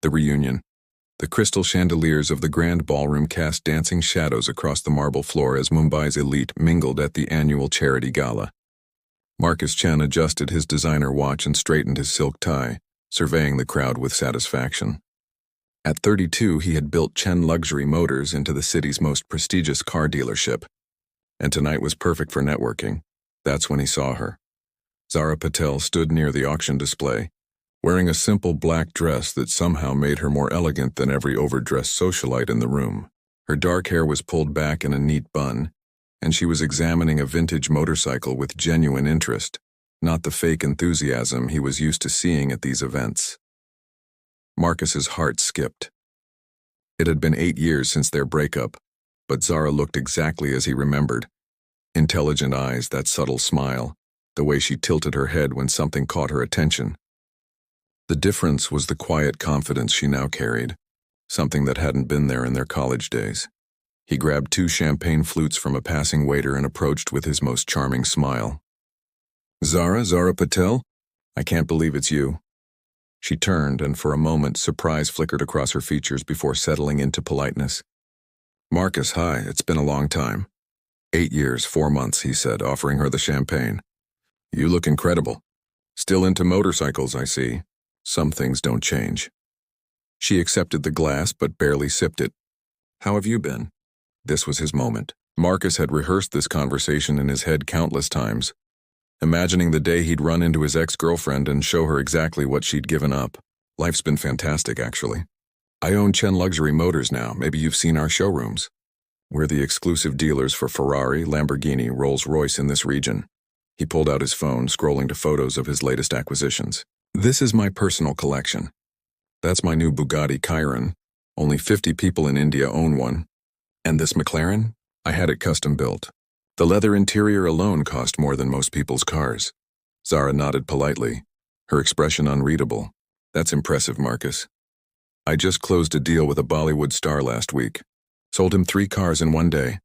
The reunion. The crystal chandeliers of the grand ballroom cast dancing shadows across the marble floor as Mumbai's elite mingled at the annual charity gala. Marcus Chen adjusted his designer watch and straightened his silk tie, surveying the crowd with satisfaction. At 32, he had built Chen Luxury Motors into the city's most prestigious car dealership, and tonight was perfect for networking. That's when he saw her. Zara Patel stood near the auction display, wearing a simple black dress that somehow made her more elegant than every overdressed socialite in the room. Her dark hair was pulled back in a neat bun, and she was examining a vintage motorcycle with genuine interest, not the fake enthusiasm he was used to seeing at these events. Marcus's heart skipped. It had been 8 years since their breakup, but Zara looked exactly as he remembered. Intelligent eyes, that subtle smile, the way she tilted her head when something caught her attention. The difference was the quiet confidence she now carried, something that hadn't been there in their college days. He grabbed 2 champagne flutes from a passing waiter and approached with his most charming smile. Zara Patel? I can't believe it's you." She turned, and for a moment surprise flickered across her features before settling into politeness. "Marcus, hi, it's been a long time." 8 years, 4 months, he said, offering her the champagne. "You look incredible. Still into motorcycles, I see. Some things don't change." She accepted the glass but barely sipped it. "How have you been?" This was his moment. Marcus had rehearsed this conversation in his head countless times, imagining the day he'd run into his ex-girlfriend and show her exactly what she'd given up. "Life's been fantastic, actually. I own Chen Luxury Motors now. Maybe you've seen our showrooms. We're the exclusive dealers for Ferrari, Lamborghini, Rolls-Royce in this region." He pulled out his phone, scrolling to photos of his latest acquisitions. "This is my personal collection. That's my new Bugatti Chiron. Only 50 people in India own one. And this McLaren? I had it custom built. The leather interior alone cost more than most people's cars." Zara nodded politely, her expression unreadable. "That's impressive, Marcus. I just closed a deal with a Bollywood star last week. Sold him 3 cars in one day."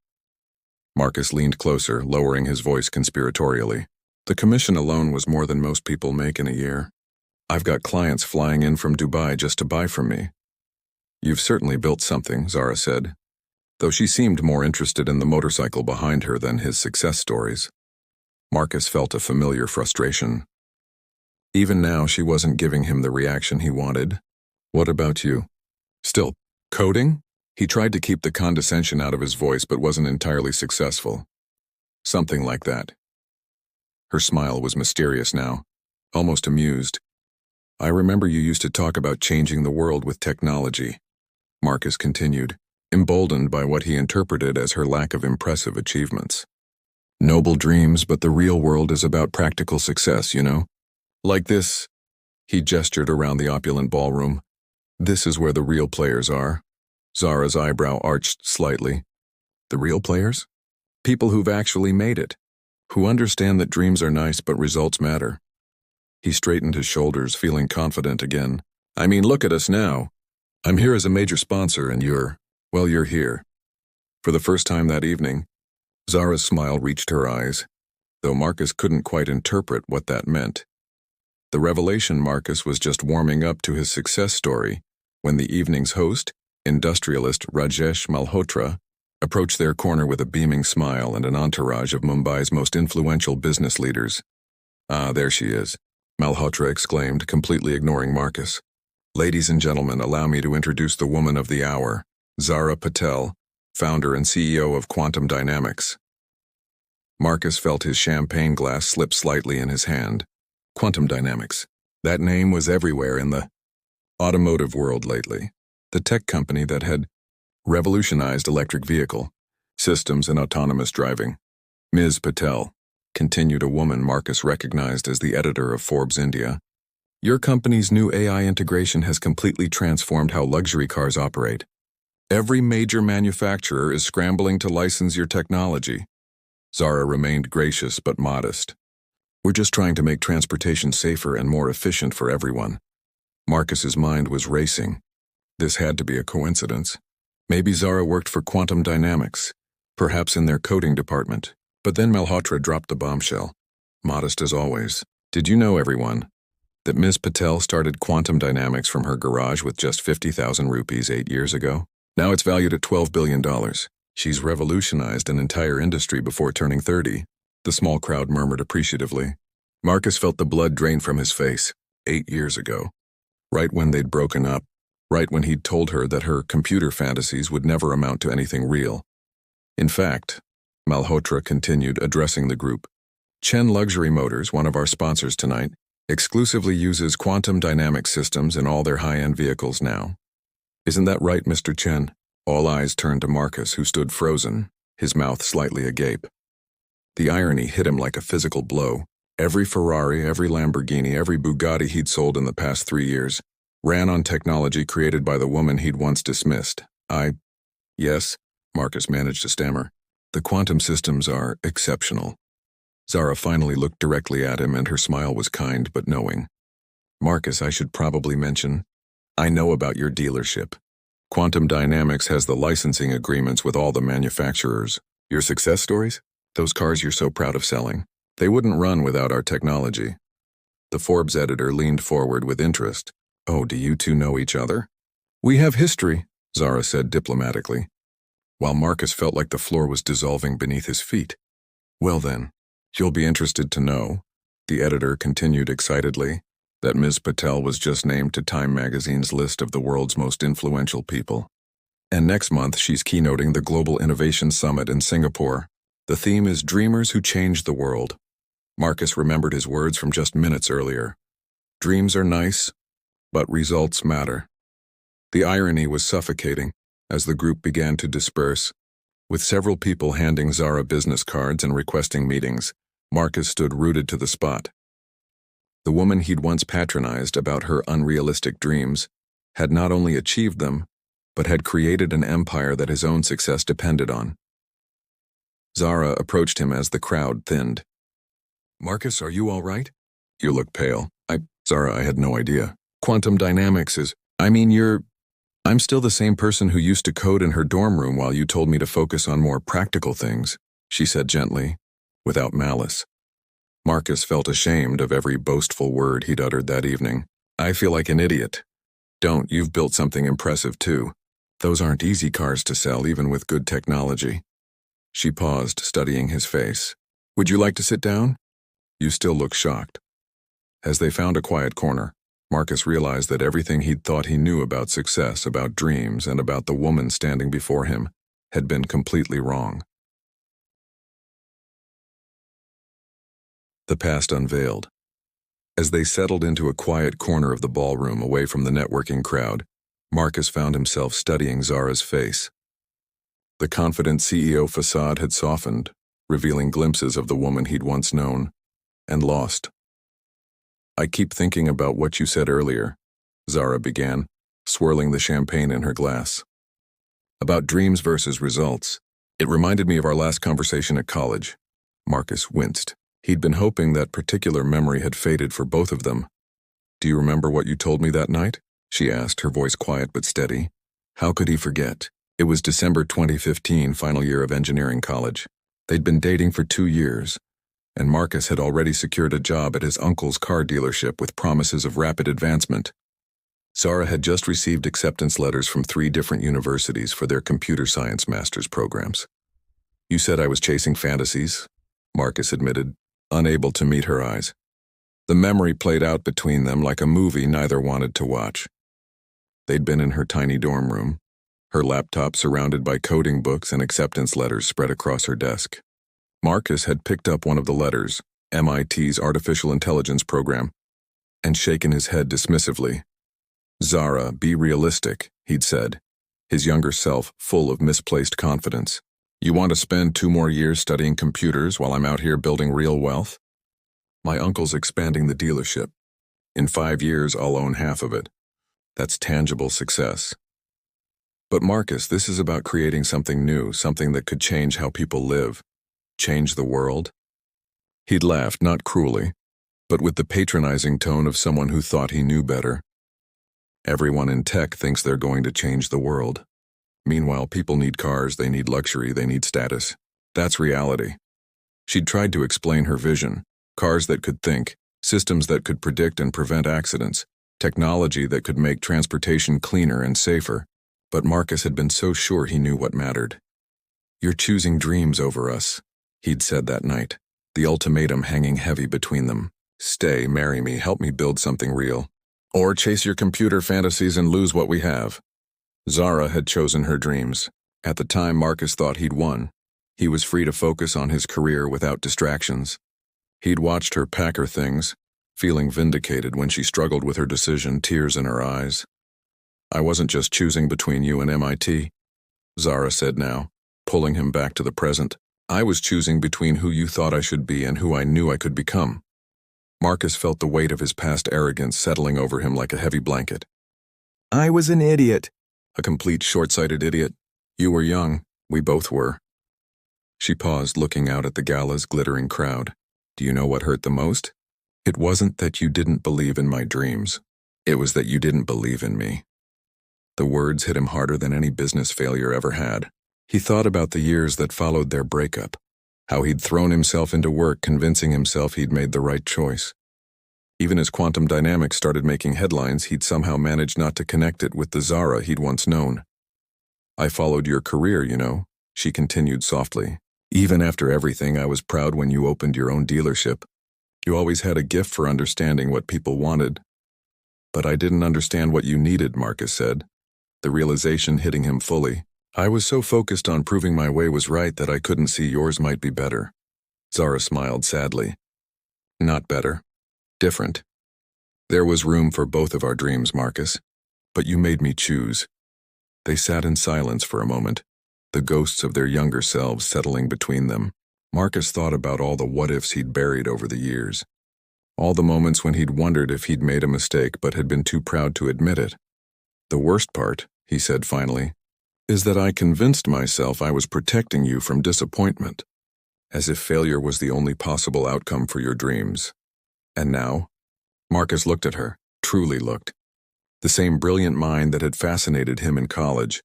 Marcus leaned closer, lowering his voice conspiratorially. "The commission alone was more than most people make in a year. I've got clients flying in from Dubai just to buy from me." "You've certainly built something," Zara said, though she seemed more interested in the motorcycle behind her than his success stories. Marcus felt a familiar frustration. Even now, she wasn't giving him the reaction he wanted. "What about you? Still coding?" He tried to keep the condescension out of his voice but wasn't entirely successful. "Something like that." Her smile was mysterious now, almost amused. "I remember you used to talk about changing the world with technology," Marcus continued, emboldened by what he interpreted as her lack of impressive achievements. "Noble dreams, but the real world is about practical success, you know? Like this." He gestured around the opulent ballroom. "This is where the real players are." Zara's eyebrow arched slightly. "The real players? People who've actually made it, who understand that dreams are nice but results matter." He straightened his shoulders, feeling confident again. "I mean, look at us now. I'm here as a major sponsor and you're here." For the first time that evening, Zara's smile reached her eyes, though Marcus couldn't quite interpret what that meant. The revelation Marcus was just warming up to his success story when the evening's host, industrialist Rajesh Malhotra, approached their corner with a beaming smile and an entourage of Mumbai's most influential business leaders. "Ah, there she is," Malhotra exclaimed, completely ignoring Marcus. "Ladies and gentlemen, allow me to introduce the woman of the hour, Zara Patel, founder and CEO of Quantum Dynamics." Marcus felt his champagne glass slip slightly in his hand. Quantum Dynamics. That name was everywhere in the automotive world lately. The tech company that had revolutionized electric vehicle systems and autonomous driving. "Ms. Patel," continued a woman Marcus recognized as the editor of Forbes India, "your company's new AI integration has completely transformed how luxury cars operate. Every major manufacturer is scrambling to license your technology." Zara remained gracious but modest. "We're just trying to make transportation safer and more efficient for everyone." Marcus's mind was racing. This had to be a coincidence. Maybe Zara worked for Quantum Dynamics, perhaps in their coding department. But then Malhotra dropped the bombshell, modest as always. "Did you know, everyone? That Ms. Patel started quantum dynamics from her garage with just 50,000 rupees 8 years ago? Now it's valued at $12 billion. She's revolutionized an entire industry before turning 30. The small crowd murmured appreciatively. Marcus felt the blood drain from his face. 8 years ago. Right when they'd broken up. Right when he'd told her that her computer fantasies would never amount to anything real. In fact, Malhotra continued, addressing the group. Chen Luxury Motors, one of our sponsors tonight, exclusively uses quantum dynamic systems in all their high-end vehicles now. Isn't that right, Mr. Chen? All eyes turned to Marcus, who stood frozen, his mouth slightly agape. The irony hit him like a physical blow. Every Ferrari, every Lamborghini, every Bugatti he'd sold in the past 3 years ran on technology created by the woman he'd once dismissed. Yes, Marcus managed to stammer. The quantum systems are exceptional. Zara finally looked directly at him, and her smile was kind but knowing. Marcus, I should probably mention, I know about your dealership. Quantum Dynamics has the licensing agreements with all the manufacturers. Your success stories? Those cars you're so proud of selling. They wouldn't run without our technology. The Forbes editor leaned forward with interest. Oh, do you two know each other? We have history, Zara said diplomatically, while Marcus felt like the floor was dissolving beneath his feet. Well then, you'll be interested to know, the editor continued excitedly, that Ms. Patel was just named to Time magazine's list of the world's most influential people. And next month she's keynoting the Global Innovation Summit in Singapore. The theme is Dreamers Who Change the World. Marcus remembered his words from just minutes earlier. Dreams are nice, but results matter. The irony was suffocating as the group began to disperse. With several people handing Zara business cards and requesting meetings, Marcus stood rooted to the spot. The woman he'd once patronized about her unrealistic dreams had not only achieved them, but had created an empire that his own success depended on. Zara approached him as the crowd thinned. Marcus, are you all right? You look pale. Zara, I had no idea. Quantum dynamics is, I'm still the same person who used to code in her dorm room while you told me to focus on more practical things, she said gently, without malice. Marcus felt ashamed of every boastful word he'd uttered that evening. I feel like an idiot. Don't, you've built something impressive too. Those aren't easy cars to sell even with good technology. She paused, studying his face. Would you like to sit down? You still look shocked. As they found a quiet corner, Marcus realized that everything he'd thought he knew about success, about dreams, and about the woman standing before him had been completely wrong. The past unveiled. As they settled into a quiet corner of the ballroom away from the networking crowd, Marcus found himself studying Zara's face. The confident CEO facade had softened, revealing glimpses of the woman he'd once known and lost. I keep thinking about what you said earlier, Zara began, swirling the champagne in her glass. About dreams versus results. It reminded me of our last conversation at college. Marcus winced. He'd been hoping that particular memory had faded for both of them. Do you remember what you told me that night? She asked, her voice quiet but steady. How could he forget? It was December 2015, final year of engineering college. They'd been dating for 2 years, and Marcus had already secured a job at his uncle's car dealership with promises of rapid advancement. Zara had just received acceptance letters from 3 different universities for their computer science master's programs. You said I was chasing fantasies, Marcus admitted, unable to meet her eyes. The memory played out between them like a movie neither wanted to watch. They'd been in her tiny dorm room, her laptop surrounded by coding books and acceptance letters spread across her desk. Marcus had picked up one of the letters, MIT's artificial intelligence program, and shaken his head dismissively. Zara, be realistic, he'd said, his younger self full of misplaced confidence. You want to spend 2 more years studying computers while I'm out here building real wealth? My uncle's expanding the dealership. In 5 years, I'll own half of it. That's tangible success. But Marcus, this is about creating something new, something that could change how people live, change the world. He'd laughed, not cruelly, but with the patronizing tone of someone who thought he knew better. Everyone in tech thinks they're going to change the world. Meanwhile, people need cars, they need luxury, they need status. That's reality. She'd tried to explain her vision, cars that could think, Systems that could predict and prevent accidents, technology that could make transportation cleaner and safer. But Marcus had been so sure he knew what mattered. "You're choosing dreams over us," he'd said that night, the ultimatum hanging heavy between them. "Stay, marry me, help me build something real. Or chase your computer fantasies and lose what we have." Zara had chosen her dreams. At the time, Marcus thought he'd won. He was free to focus on his career without distractions. He'd watched her pack her things, feeling vindicated when she struggled with her decision, tears in her eyes. "I wasn't just choosing between you and MIT," Zara said now, pulling him back to the present. "I was choosing between who you thought I should be and who I knew I could become." Marcus felt the weight of his past arrogance settling over him like a heavy blanket. "I was an idiot." "A complete short-sighted idiot. You were young. We both were." She paused, looking out at the gala's glittering crowd. "Do you know what hurt the most? It wasn't that you didn't believe in my dreams. It was that you didn't believe in me." The words hit him harder than any business failure ever had. He thought about the years that followed their breakup, how he'd thrown himself into work convincing himself he'd made the right choice. Even as quantum dynamics started making headlines, he'd somehow managed not to connect it with the Zara he'd once known. "I followed your career, you know," she continued softly. "Even after everything, I was proud when you opened your own dealership. You always had a gift for understanding what people wanted." "But I didn't understand what you needed," Marcus said, the realization hitting him fully. "I was so focused on proving my way was right that I couldn't see yours might be better." Zara smiled sadly. "Not better. Different. There was room for both of our dreams, Marcus. But you made me choose." They sat in silence for a moment, the ghosts of their younger selves settling between them. Marcus thought about all the what-ifs he'd buried over the years. All the moments when he'd wondered if he'd made a mistake but had been too proud to admit it. "The worst part," he said finally, "is that I convinced myself I was protecting you from disappointment, as if failure was the only possible outcome for your dreams. And now?" Marcus looked at her, truly looked. The same brilliant mind that had fascinated him in college,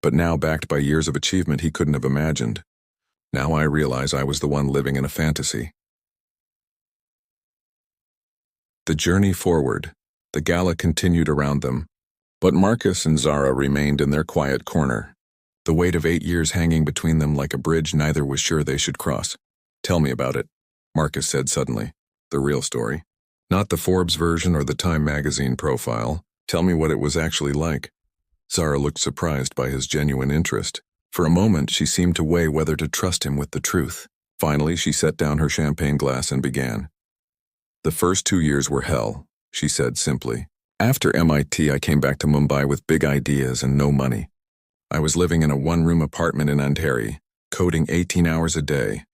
but now backed by years of achievement he couldn't have imagined. "Now I realize I was the one living in a fantasy." The journey forward. The gala continued around them, but Marcus and Zara remained in their quiet corner, the weight of 8 years hanging between them like a bridge neither was sure they should cross. "Tell me about it," Marcus said suddenly. "The real story. Not the Forbes version or the Time magazine profile. Tell me what it was actually like." Zara looked surprised by his genuine interest. For a moment, she seemed to weigh whether to trust him with the truth. Finally, she set down her champagne glass and began. "The first 2 years were hell," she said simply. "After MIT, I came back to Mumbai with big ideas and no money. I was living in a one-room apartment in Andheri, coding 18 hours a day.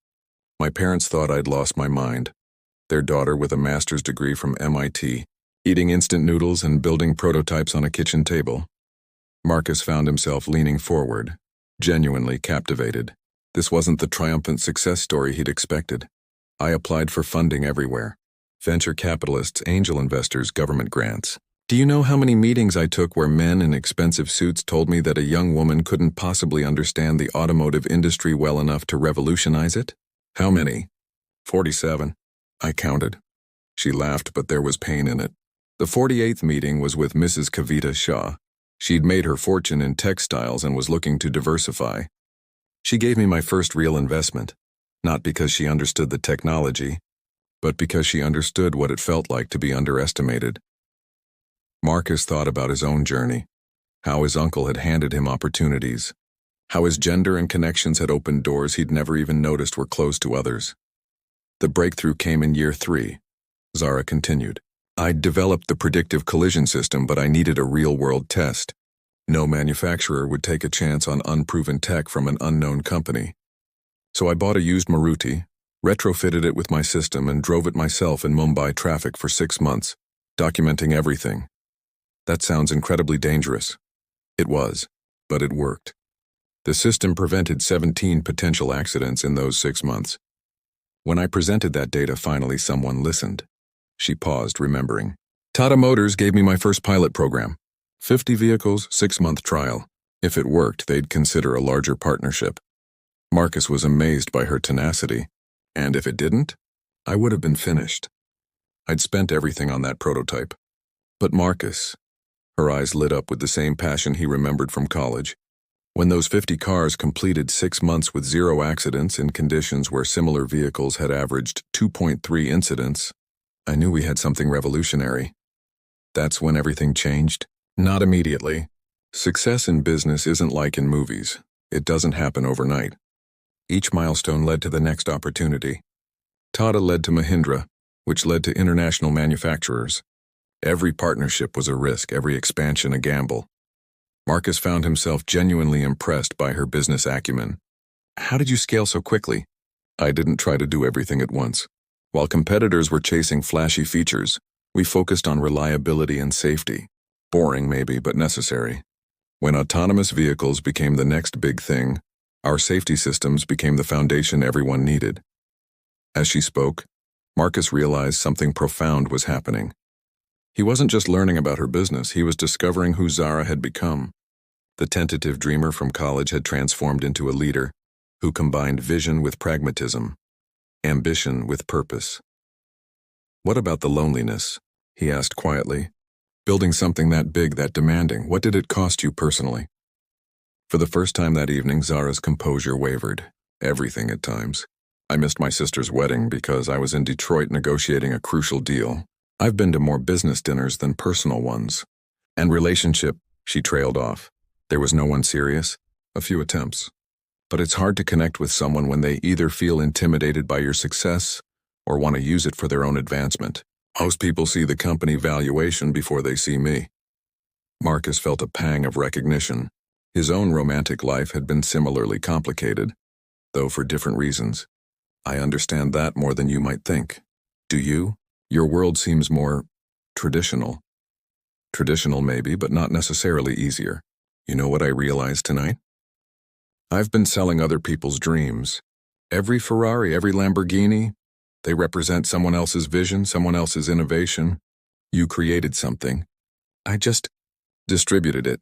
My parents thought I'd lost my mind. Their daughter with a master's degree from MIT, eating instant noodles and building prototypes on a kitchen table." Marcus found himself leaning forward, genuinely captivated. This wasn't the triumphant success story he'd expected. "I applied for funding everywhere. Venture capitalists, angel investors, government grants. Do you know how many meetings I took where men in expensive suits told me that a young woman couldn't possibly understand the automotive industry well enough to revolutionize it? How many?" 47. I counted. She laughed, but there was pain in it. The 48th meeting was with Mrs. Kavita Shah. She'd made her fortune in textiles and was looking to diversify. She gave me my first real investment, not because she understood the technology, but because she understood what it felt like to be underestimated. Marcus thought about his own journey, how his uncle had handed him opportunities, how his gender and connections had opened doors he'd never even noticed were closed to others. The breakthrough came in year 3. Zara continued. "I'd developed the predictive collision system, but I needed a real-world test. No manufacturer would take a chance on unproven tech from an unknown company. So I bought a used Maruti, retrofitted it with my system, and drove it myself in Mumbai traffic for 6 months, documenting everything. That sounds incredibly dangerous. It was, but it worked. The system prevented 17 potential accidents in those 6 months. When I presented that data, finally someone listened." She paused, remembering. "Tata Motors gave me my first pilot program. 50 vehicles, 6-month trial. If it worked, they'd consider a larger partnership." Marcus was amazed by her tenacity. "And if it didn't? I would have been finished." I'd spent everything on that prototype. But Marcus, her eyes lit up with the same passion he remembered from college. When those 50 cars completed 6 months with 0 accidents in conditions where similar vehicles had averaged 2.3 incidents, I knew we had something revolutionary. That's when everything changed. Not immediately. Success in business isn't like in movies. It doesn't happen overnight. Each milestone led to the next opportunity. Tata led to Mahindra, which led to international manufacturers. Every partnership was a risk, every expansion a gamble. Marcus found himself genuinely impressed by her business acumen. How did you scale so quickly? I didn't try to do everything at once. While competitors were chasing flashy features, we focused on reliability and safety. Boring maybe, but necessary. When autonomous vehicles became the next big thing, our safety systems became the foundation everyone needed. As she spoke, Marcus realized something profound was happening. He wasn't just learning about her business, he was discovering who Zara had become. The tentative dreamer from college had transformed into a leader who combined vision with pragmatism, ambition with purpose. What about the loneliness? He asked quietly. Building something that big, that demanding, what did it cost you personally? For the first time that evening, Zara's composure wavered. Everything at times. I missed my sister's wedding because I was in Detroit negotiating a crucial deal. I've been to more business dinners than personal ones. And relationship, she trailed off. There was no one serious. A few attempts. But it's hard to connect with someone when they either feel intimidated by your success or want to use it for their own advancement. Most people see the company valuation before they see me. Marcus felt a pang of recognition. His own romantic life had been similarly complicated, though for different reasons. I understand that more than you might think. Do you? Your world seems more traditional. Traditional maybe, but not necessarily easier. You know what I realized tonight? I've been selling other people's dreams. Every Ferrari, every Lamborghini, they represent someone else's vision, someone else's innovation. You created something. I just distributed it.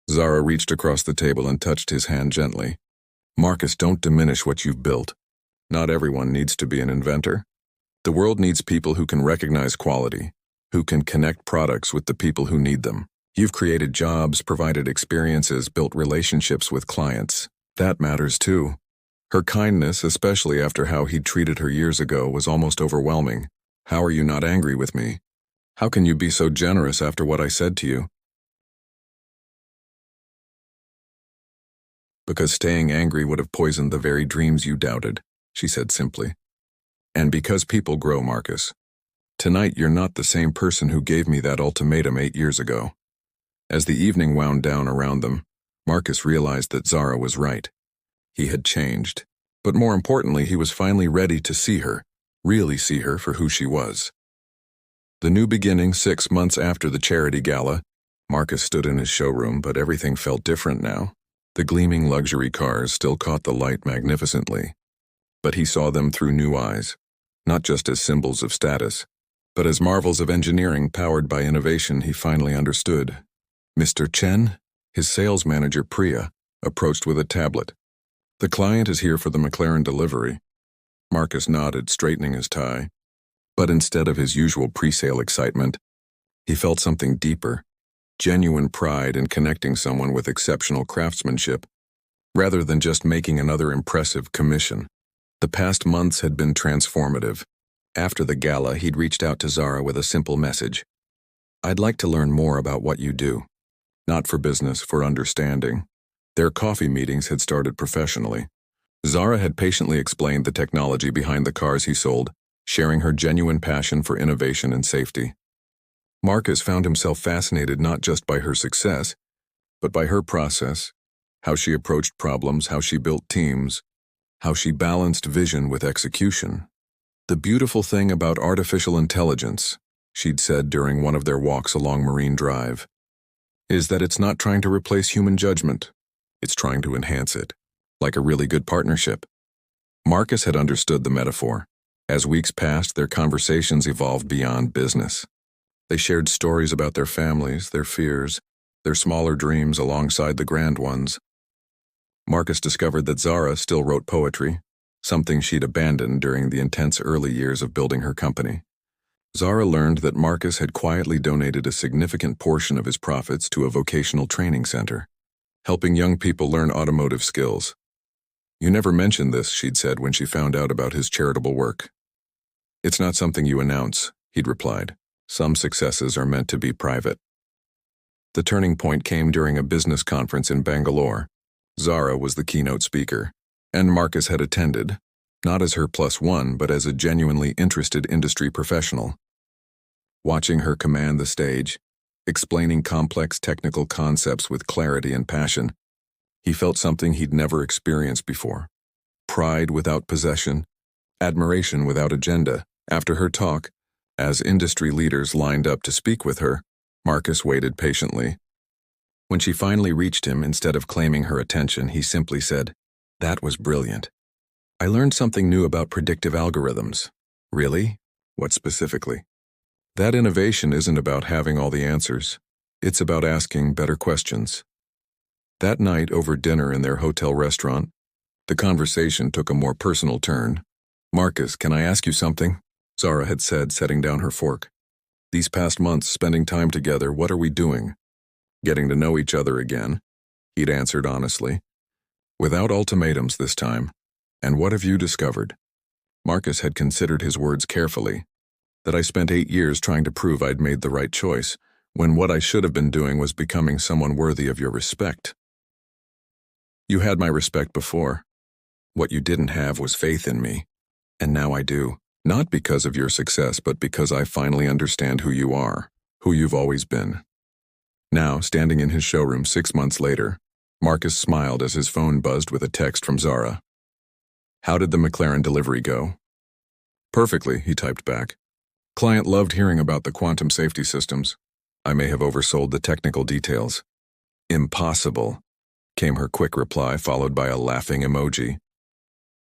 Zara reached across the table and touched his hand gently. Marcus, don't diminish what you've built. Not everyone needs to be an inventor. The world needs people who can recognize quality, who can connect products with the people who need them. You've created jobs, provided experiences, built relationships with clients. That matters too. Her kindness, especially after how he'd treated her years ago, was almost overwhelming. How are you not angry with me? How can you be so generous after what I said to you? Because staying angry would have poisoned the very dreams you doubted, she said simply. And because people grow, Marcus. Tonight you're not the same person who gave me that ultimatum 8 years ago. As the evening wound down around them, Marcus realized that Zara was right. He had changed, but more importantly, he was finally ready to see her, really see her for who she was. The new beginning 6 months after the charity gala, Marcus stood in his showroom, but everything felt different now. The gleaming luxury cars still caught the light magnificently, but he saw them through new eyes, not just as symbols of status, but as marvels of engineering powered by innovation. He finally understood. Mr. Chen, his sales manager Priya, approached with a tablet. The client is here for the McLaren delivery. Marcus nodded, straightening his tie. But instead of his usual pre-sale excitement, he felt something deeper, genuine pride in connecting someone with exceptional craftsmanship, rather than just making another impressive commission. The past months had been transformative. After the gala, he'd reached out to Zara with a simple message. I'd like to learn more about what you do. Not for business, for understanding. Their coffee meetings had started professionally. Zara had patiently explained the technology behind the cars he sold, sharing her genuine passion for innovation and safety. Marcus found himself fascinated not just by her success, but by her process, how she approached problems, how she built teams, how she balanced vision with execution. The beautiful thing about artificial intelligence, she'd said during one of their walks along Marine Drive, is that it's not trying to replace human judgment. It's trying to enhance it, like a really good partnership. Marcus had understood the metaphor. As weeks passed, their conversations evolved beyond business. They shared stories about their families, their fears, their smaller dreams alongside the grand ones. Marcus discovered that Zara still wrote poetry, something she'd abandoned during the intense early years of building her company. Zara learned that Marcus had quietly donated a significant portion of his profits to a vocational training center, helping young people learn automotive skills. "You never mentioned this," she'd said when she found out about his charitable work. "It's not something you announce," he'd replied. "Some successes are meant to be private." The turning point came during a business conference in Bangalore. Zara was the keynote speaker, and Marcus had attended, not as her +1 but as a genuinely interested industry professional. Watching her command the stage, explaining complex technical concepts with clarity and passion, he felt something he'd never experienced before. Pride without possession, admiration without agenda. After her talk, as industry leaders lined up to speak with her, Marcus waited patiently. When she finally reached him, instead of claiming her attention, he simply said, "That was brilliant. I learned something new about predictive algorithms." "Really? What specifically?" "That innovation isn't about having all the answers. It's about asking better questions." That night, over dinner in their hotel restaurant, the conversation took a more personal turn. "Marcus, can I ask you something?" Zara had said, setting down her fork. "These past months, spending time together, what are we doing?" "Getting to know each other again," he'd answered honestly. "Without ultimatums this time. And what have you discovered?" Marcus had considered his words carefully. "That I spent 8 years trying to prove I'd made the right choice, when what I should have been doing was becoming someone worthy of your respect." "You had my respect before. What you didn't have was faith in me. And now I do. Not because of your success, but because I finally understand who you are, who you've always been." Now, standing in his showroom 6 months later, Marcus smiled as his phone buzzed with a text from Zara. "How did the McLaren delivery go?" "Perfectly," he typed back. "Client loved hearing about the quantum safety systems. I may have oversold the technical details." "Impossible," came her quick reply, followed by a laughing emoji.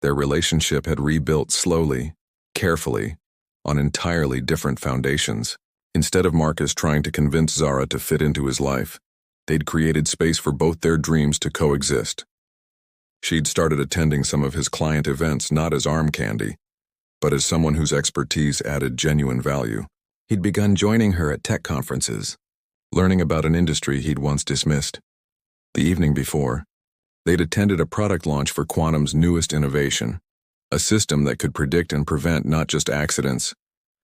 Their relationship had rebuilt slowly, carefully, on entirely different foundations. Instead of Marcus trying to convince Zara to fit into his life, they'd created space for both their dreams to coexist. She'd started attending some of his client events not as arm candy, but as someone whose expertise added genuine value. He'd begun joining her at tech conferences, learning about an industry he'd once dismissed. The evening before, they'd attended a product launch for Quantum's newest innovation, a system that could predict and prevent not just accidents,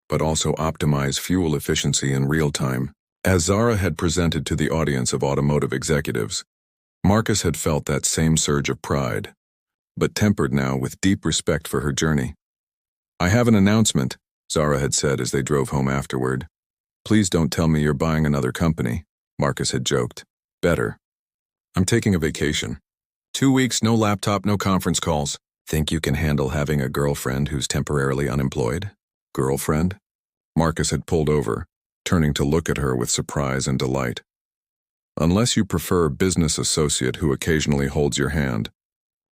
but also optimize fuel efficiency in real time. As Zara had presented to the audience of automotive executives, Marcus had felt that same surge of pride, but tempered now with deep respect for her journey. "I have an announcement," Zara had said as they drove home afterward. "Please don't tell me you're buying another company," Marcus had joked. "Better. I'm taking a vacation. 2 weeks, no laptop, no conference calls. Think you can handle having a girlfriend who's temporarily unemployed?" "Girlfriend?" Marcus had pulled over, turning to look at her with surprise and delight. "Unless you prefer business associate who occasionally holds your hand,"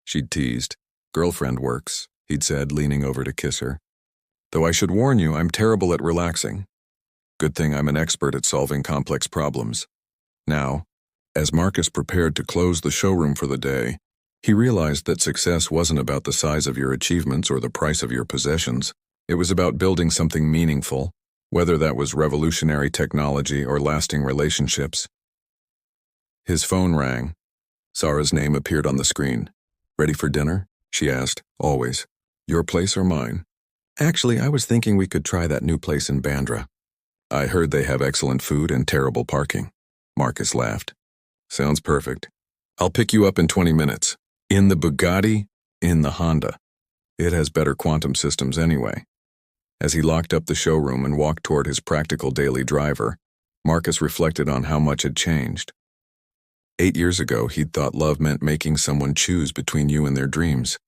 she'd teased. "Girlfriend works," he'd said, leaning over to kiss her. "Though I should warn you, I'm terrible at relaxing. Good thing I'm an expert at solving complex problems." Now, as Marcus prepared to close the showroom for the day, he realized that success wasn't about the size of your achievements or the price of your possessions. It was about building something meaningful, whether that was revolutionary technology or lasting relationships. His phone rang. Zara's name appeared on the screen. "Ready for dinner?" she asked. "Always. Your place or mine?" "Actually, I was thinking we could try that new place in Bandra." "I heard they have excellent food and terrible parking." Marcus laughed. "Sounds perfect. I'll pick you up in 20 minutes. In the Bugatti, in the Honda. It has better quantum systems anyway." As he locked up the showroom and walked toward his practical daily driver, Marcus reflected on how much had changed. 8 years ago, he'd thought love meant making someone choose between you and their dreams.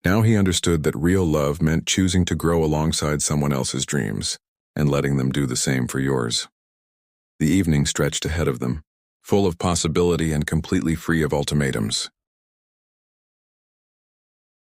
Now he understood that real love meant choosing to grow alongside someone else's dreams and letting them do the same for yours. The evening stretched ahead of them, full of possibility and completely free of ultimatums.